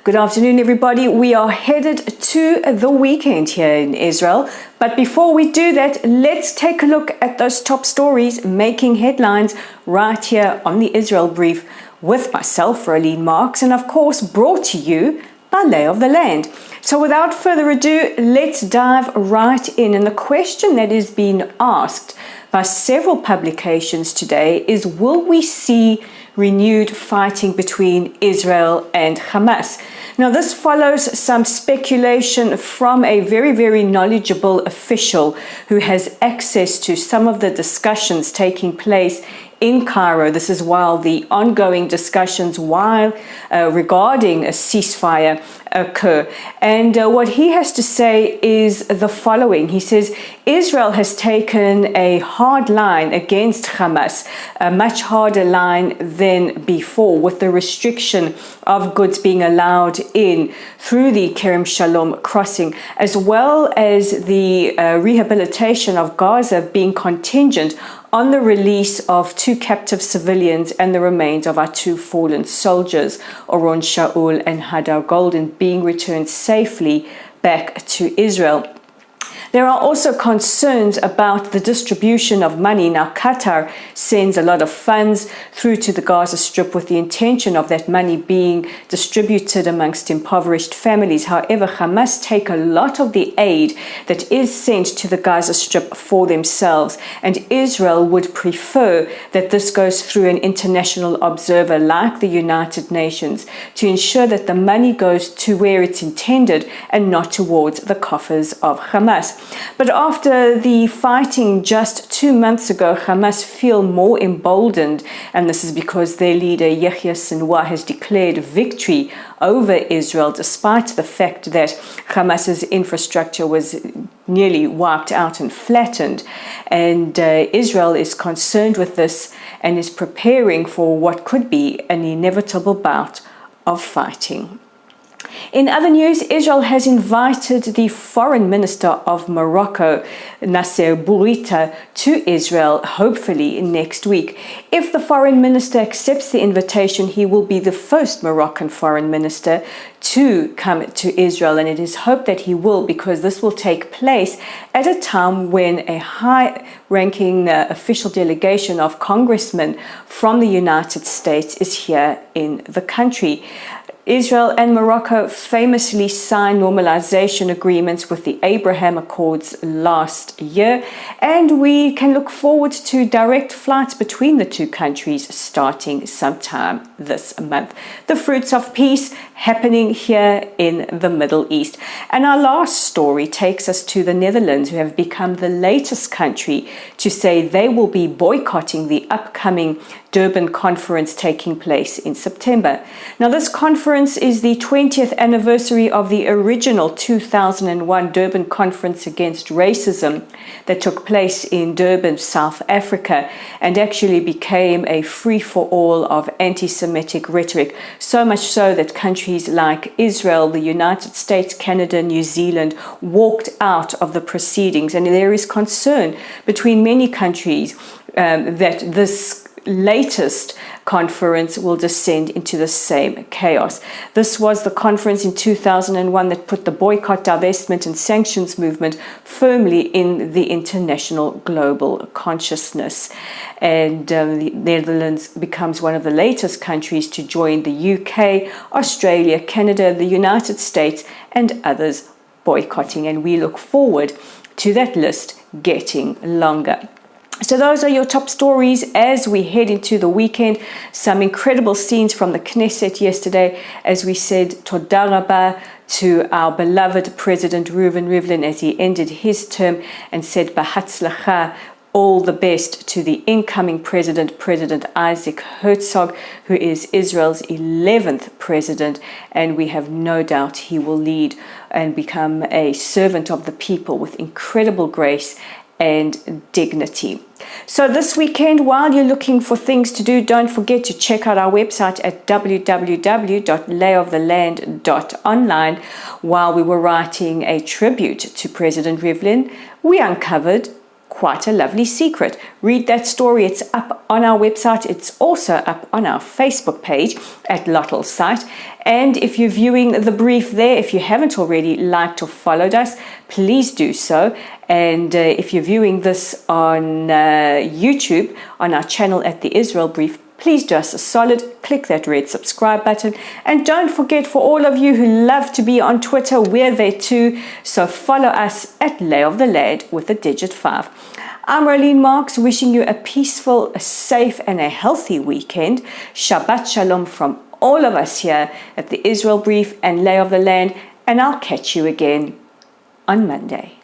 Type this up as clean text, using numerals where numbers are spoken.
Good afternoon, everybody. We are headed to the weekend here in Israel. But before we do that, let's take a look at those top stories making headlines right here on the Israel Brief with myself, Rolene Marks, and of course brought to you by Lay of the Land. So without further ado, let's dive right in. And the question that is being asked by several publications today is, will we see renewed fighting between Israel and Hamas? Now, this follows some speculation from a very, very knowledgeable official who has access to some of the discussions taking place in Cairo. This is while the ongoing discussions regarding a ceasefire occur. And what he has to say is the following. He says, Israel has taken a hard line against Hamas, a much harder line than before, with the restriction of goods being allowed in through the Kerem Shalom crossing, as well as the rehabilitation of Gaza being contingent on the release of 2 captive civilians and the remains of our 2 fallen soldiers, Oron Shaul and Hadar Golden, being returned safely back to Israel. There are also concerns about the distribution of money. Now, Qatar sends a lot of funds through to the Gaza Strip with the intention of that money being distributed amongst impoverished families. However, Hamas take a lot of the aid that is sent to the Gaza Strip for themselves, and Israel would prefer that this goes through an international observer like the United Nations to ensure that the money goes to where it's intended and not towards the coffers of Hamas. But after the fighting just 2 months ago, Hamas feel more emboldened, and this is because their leader Yahya Sinwar has declared victory over Israel, despite the fact that Hamas's infrastructure was nearly wiped out and flattened. And Israel is concerned with this and is preparing for what could be an inevitable bout of fighting. In other news, Israel has invited the Foreign Minister of Morocco, Nasser Bourita, to Israel, hopefully next week. If the Foreign Minister accepts the invitation, he will be the first Moroccan Foreign Minister to come to Israel, and it is hoped that he will, because this will take place at a time when a high-ranking official delegation of congressmen from the United States is here in the country. Israel and Morocco famously signed normalization agreements with the Abraham Accords last year, and we can look forward to direct flights between the 2 countries starting sometime this month. The fruits of peace happening here in the Middle East. And our last story takes us to the Netherlands, who have become the latest country to say they will be boycotting the upcoming Durban conference taking place in September. Now, this conference is the 20th anniversary of the original 2001 Durban Conference Against Racism that took place in Durban, South Africa, and actually became a free-for-all of anti-Semitic rhetoric, so much so that countries like Israel, the United States, Canada, New Zealand walked out of the proceedings. And there is concern between many countries that this latest conference will descend into the same chaos. This was the conference in 2001 that put the boycott, divestment and sanctions movement firmly in the international global consciousness. And the Netherlands becomes one of the latest countries to join the UK, Australia, Canada, the United States and others boycotting. And we look forward to that list getting longer. So those are your top stories as we head into the weekend. Some incredible scenes from the Knesset yesterday. As we said, Toda Rabah to our beloved President Reuven Rivlin as he ended his term, and said Bahatzlacha, all the best to the incoming president, President Isaac Herzog, who is Israel's 11th president, and we have no doubt he will lead and become a servant of the people with incredible grace and dignity. So this weekend, while you're looking for things to do, don't forget to check out our website at www.layoftheland.online. While we were writing a tribute to President Rivlin, we uncovered Quite a lovely secret. Read that story. It's up on our website. It's also up on our Facebook page at Lottle's site. And if you're viewing the brief there, if you haven't already liked or followed us, please do so. And if you're viewing this on YouTube, on our channel at the Israel Brief, please do us a solid, click that red subscribe button. And don't forget, for all of you who love to be on Twitter, we're there too. So follow us at Lay of the Land with the digit 5. I'm Rolene Marks, wishing you a peaceful, a safe and a healthy weekend. Shabbat Shalom from all of us here at the Israel Brief and Lay of the Land. And I'll catch you again on Monday.